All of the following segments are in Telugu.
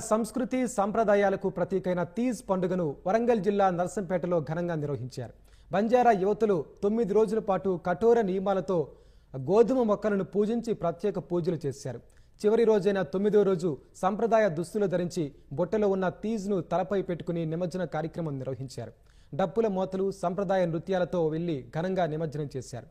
సంస్కృతి సంప్రదాయాలకు ప్రతీకైన తీజ్ పండుగను వరంగల్ జిల్లా నర్సంపేటలో ఘనంగా నిర్వహించారు. బంజారా యువతులు 9 రోజుల పాటు కఠోర నియమాలతో గోధుమ మొక్కలను పూజించి ప్రత్యేక పూజలు చేశారు. చివరి రోజైన 9వ రోజు సంప్రదాయ దుస్తులు ధరించి బొట్టలో ఉన్న తీజ్ను తలపై పెట్టుకుని నిమజ్జన కార్యక్రమం నిర్వహించారు. డప్పుల మోతలు సంప్రదాయ నృత్యాలతో వెళ్లి ఘనంగా నిమజ్జనం చేశారు.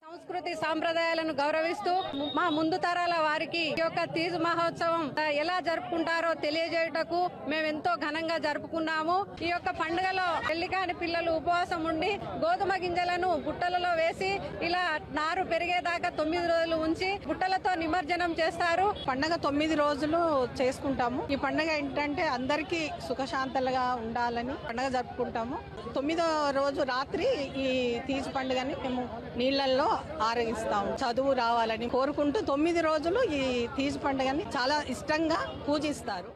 సంస్కృతి సాంప్రదాయాలను గౌరవిస్తూ మా ముందు తరాల వారికి ఈ యొక్క తీజ్ మహోత్సవం ఎలా జరుపుకుంటారో తెలియజేయటకు మేము ఎంతో ఘనంగా జరుపుకున్నాము. ఈ యొక్క పండుగలో పెళ్లికాని పిల్లలు ఉపవాసం ఉండి గోధుమ గింజలను బుట్టలలో వేసి ఇలా నారు పెరిగేదాకా 9 రోజులు ఉంచి బుట్టలతో నిమజ్జనం చేస్తారు. పండుగ 9 రోజులు చేసుకుంటాము. ఈ పండుగ ఏంటంటే అందరికీ సుఖశాంతలుగా ఉండాలని పండుగ జరుపుకుంటాము. 9వ రోజు రాత్రి ఈ తీజ్ పండుగని మేము నీళ్లలో ఆరగిస్తాము. చదువు రావాలని కోరుకుంటూ 9 రోజులు ఈ తీజ్ పండుగని చాలా ఇష్టంగా పూజిస్తారు.